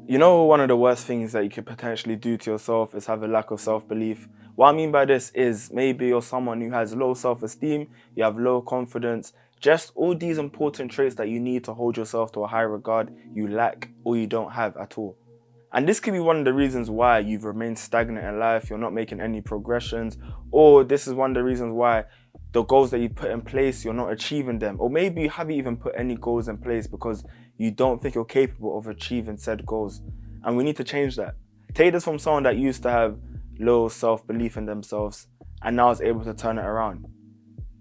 You know, one of the worst things that you could potentially do to yourself is have a lack of self-belief. What I mean by this is maybe you're someone who has low self-esteem, you have low confidence, just all these important traits that you need to hold yourself to a high regard, you lack or you don't have at all. And this could be one of the reasons why you've remained stagnant in life, you're not making any progressions, or this is one of the reasons why the goals that you put in place, you're not achieving them. Or maybe you haven't even put any goals in place because you don't think you're capable of achieving said goals. And we need to change that. Take this from someone that used to have low self-belief in themselves and now is able to turn it around.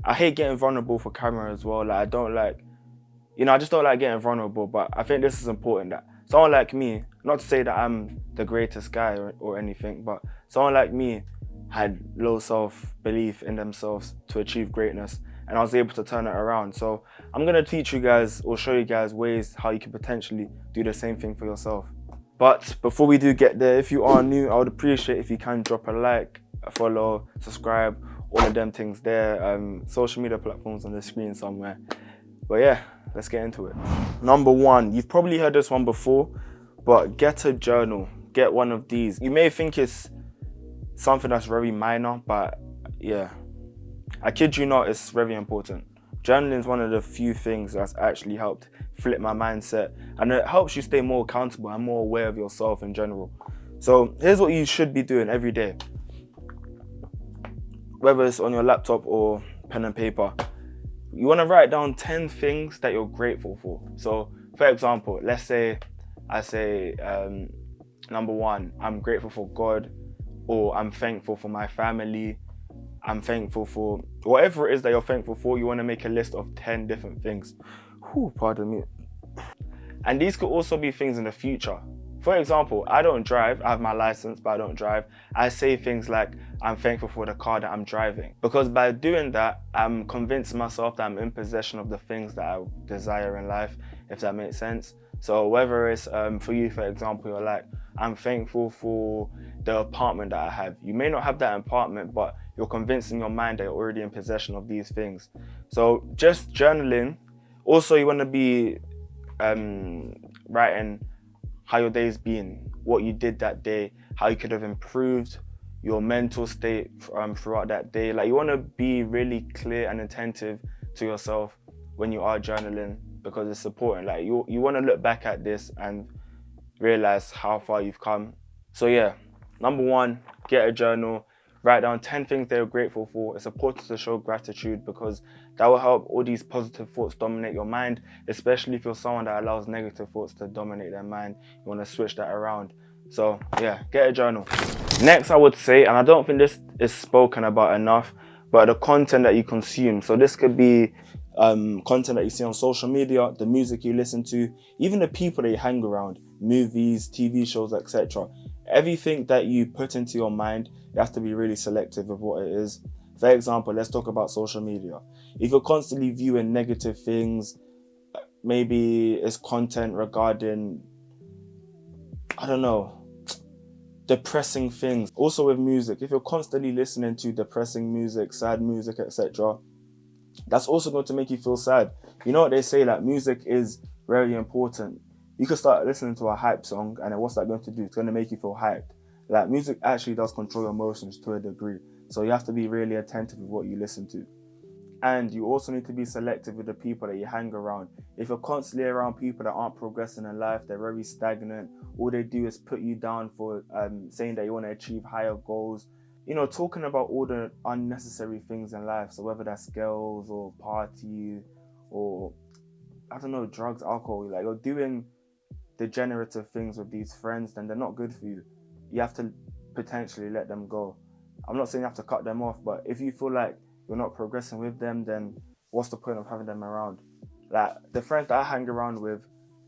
I hate getting vulnerable for camera as well. Like I don't like, I just don't like getting vulnerable, but I think this is important that someone like me, not to say that I'm the greatest guy or anything, but someone like me had low self-belief in themselves to achieve greatness, and I was able to turn it around. So I'm gonna teach you guys or show you guys ways how you can potentially do the same thing for yourself. But before we do get there, if you are new, I would appreciate if you can drop a like, a follow, subscribe, all of them things there. Social media platforms on the screen somewhere. But yeah, let's get into it. Number one, you've probably heard this one before, but get a journal. Get one of these. You may think it's something that's very minor, but yeah, I kid you not, it's very important. Journaling is one of the few things that's actually helped flip my mindset, and it helps you stay more accountable and more aware of yourself in general. So here's what you should be doing every day, whether it's on your laptop or pen and paper. You want to write down 10 things that you're grateful for. So for example, let's say I say number one, I'm grateful for God, or I'm thankful for my family, I'm thankful for whatever it is that you're thankful for. You want to make a list of 10 different things. Whew, pardon me. And these could also be things in the future. For example, I don't drive, I have my license, but I don't drive. I say things like, I'm thankful for the car that I'm driving. Because by doing that, I'm convincing myself that I'm in possession of the things that I desire in life, if that makes sense. So whether it's for you, for example, you're like, I'm thankful for the apartment that I have. You may not have that apartment, but you're convincing your mind that you're already in possession of these things. So just journaling. Also, you want to be writing how your day's been, what you did that day, how you could have improved your mental state throughout that day. Like you want to be really clear and attentive to yourself when you are journaling, because it's important. Like you want to look back at this and realize how far you've come. So yeah, number one, get a journal. Write down 10 things that you're grateful for. It's important to show gratitude because that will help all these positive thoughts dominate your mind, especially if you're someone that allows negative thoughts to dominate their mind. You want to switch that around. So yeah, get a journal. Next, I would say, and I don't think this is spoken about enough, but the content that you consume. So this could be content that you see on social media, the music you listen to, even the people that you hang around, movies, TV shows, etc. Everything that you put into your mind, you have to be really selective of what it is. For example, let's talk about social media. If you're constantly viewing negative things, maybe it's content regarding, I don't know, depressing things. Also with music, if you're constantly listening to depressing music, sad music, etc., that's also going to make you feel sad. You know what they say, like music is very important. You could start listening to a hype song, and then what's that going to do? It's going to make you feel hyped. Like music actually does control your emotions to a degree. So you have to be really attentive with what you listen to. And you also need to be selective with the people that you hang around. If you're constantly around people that aren't progressing in life, they're very stagnant, all they do is put you down for saying that you want to achieve higher goals, talking about all the unnecessary things in life. So whether that's girls or party or, I don't know, drugs, alcohol, like you're doing degenerative things with these friends, then they're not good for you. You have to potentially let them go. I'm not saying you have to cut them off, but if you feel like you're not progressing with them, then what's the point of having them around? Like the friends that I hang around with,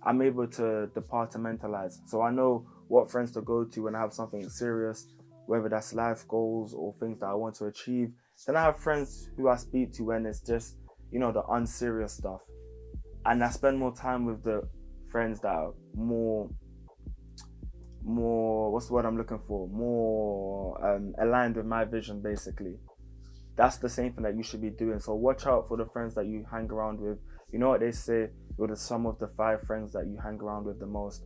I'm able to departmentalize. So I know what friends to go to when I have something serious, whether that's life goals or things that I want to achieve. Then I have friends who I speak to when it's just, the unserious stuff. And I spend more time with the friends that are more, what's the word I'm looking for? More aligned with my vision, basically. That's the same thing that you should be doing. So watch out for the friends that you hang around with. You know what they say, you're the sum of the 5 friends that you hang around with the most.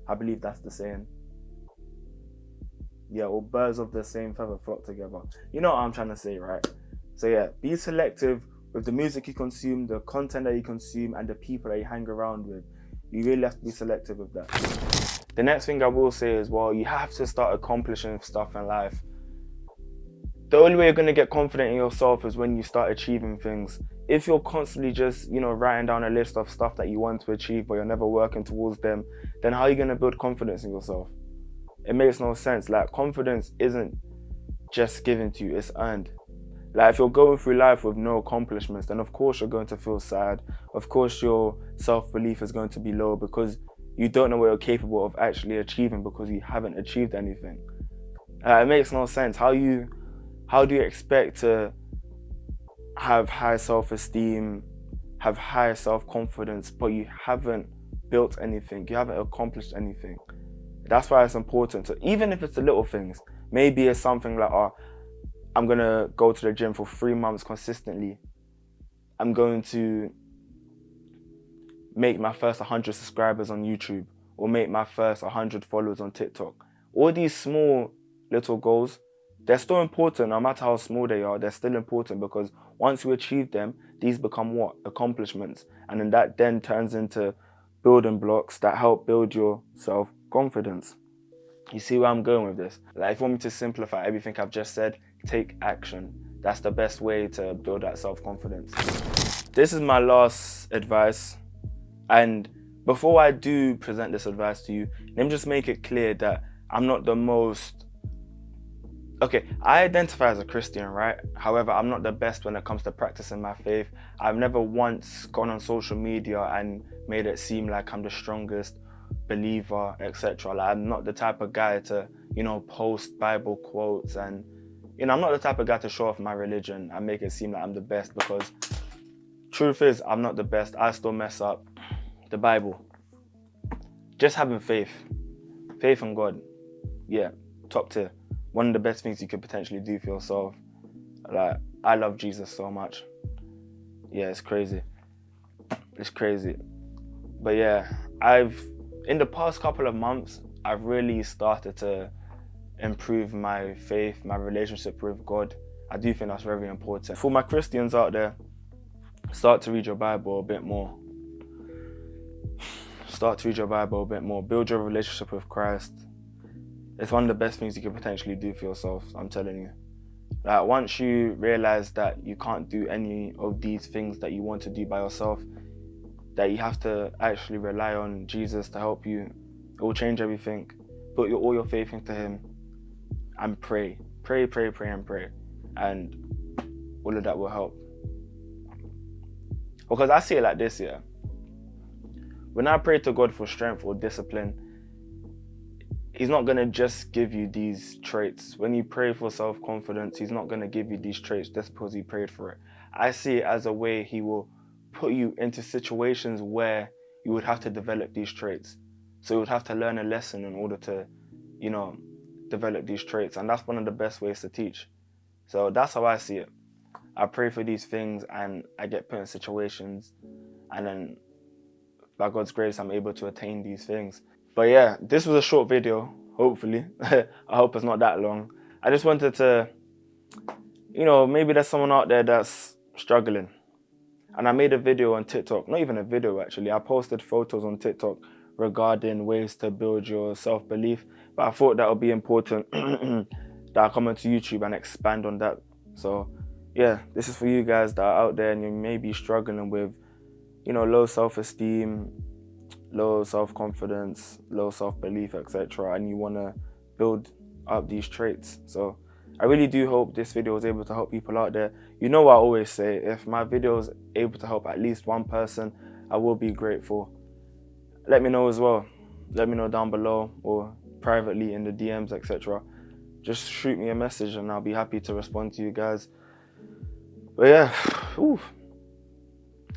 I believe that's the saying. Yeah, or birds of the same feather flock together. You know what I'm trying to say, right? So yeah, be selective with the music you consume, the content that you consume, and the people that you hang around with. You really have to be selective with that. The next thing I will say is, well, you have to start accomplishing stuff in life. The only way you're going to get confident in yourself is when you start achieving things. If you're constantly just, writing down a list of stuff that you want to achieve, but you're never working towards them, then how are you going to build confidence in yourself? It makes no sense. Like, confidence isn't just given to you, it's earned. Like, if you're going through life with no accomplishments, then of course you're going to feel sad. Of course your self-belief is going to be low because you don't know what you're capable of actually achieving because you haven't achieved anything. It makes no sense. How do you expect to have high self-esteem, have high self-confidence, but you haven't built anything, you haven't accomplished anything? That's why it's important to, even if it's the little things, maybe it's something like, I'm gonna go to the gym for 3 months consistently. I'm going to make my first 100 subscribers on YouTube, or make my first 100 followers on TikTok. All these small little goals, they're still important. No matter how small they are, they're still important, because once you achieve them, these become what? Accomplishments. And then that then turns into building blocks that help build your self-confidence. You see where I'm going with this? Like, if you want me to simplify everything I've just said, take action. That's the best way to build that self-confidence. This is my last advice. And before I do present this advice to you, let me just make it clear that I'm not the most... Okay, I identify as a Christian, right? However, I'm not the best when it comes to practicing my faith. I've never once gone on social media and made it seem like I'm the strongest believer, etc. Like, I'm not the type of guy to, post Bible quotes, and, I'm not the type of guy to show off my religion and make it seem like I'm the best, because truth is, I'm not the best. I still mess up. The Bible. Just having faith. Faith in God. Yeah, top tier. One of the best things you could potentially do for yourself. Like, I love Jesus so much. Yeah, it's crazy. It's crazy. But yeah, in the past couple of months, I've really started to improve my faith, my relationship with God. I do think that's very important. For my Christians out there, start to read your Bible a bit more. Start to read your Bible a bit more. Build your relationship with Christ. It's one of the best things you can potentially do for yourself, I'm telling you. Like, once you realize that you can't do any of these things that you want to do by yourself, that you have to actually rely on Jesus to help you, it will change everything. Put all your faith into Him and pray. Pray, and pray. And all of that will help. Because I see it like this, yeah. When I pray to God for strength or discipline, He's not going to just give you these traits. When you pray for self-confidence, He's not going to give you these traits just because you prayed for it. I see it as a way He will put you into situations where you would have to develop these traits. So you would have to learn a lesson in order to, develop these traits. And that's one of the best ways to teach. So that's how I see it. I pray for these things and I get put in situations, and then by God's grace, I'm able to attain these things. But yeah, this was a short video, hopefully. I hope it's not that long. I just wanted to, maybe there's someone out there that's struggling. And I made a video on TikTok, not even a video actually. I posted photos on TikTok regarding ways to build your self-belief. But I thought that would be important that I come onto YouTube and expand on that. So yeah, this is for you guys that are out there and you may be struggling with, low self-esteem, low self-confidence, low self-belief, etc. and you want to build up these traits. So I really do hope this video was able to help people out there. You know what I always say, if my video is able to help at least one person, I will be grateful. Let me know as well. Let me know down below or privately in the DMs, etc. Just shoot me a message and I'll be happy to respond to you guys. But yeah,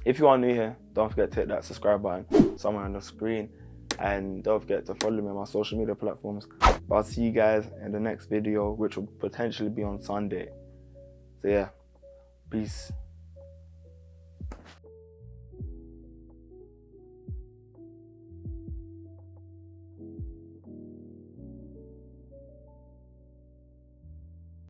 if you are new here, don't forget to hit that subscribe button somewhere on the screen. And don't forget to follow me on my social media platforms. But I'll see you guys in the next video, which will potentially be on Sunday. So yeah, peace.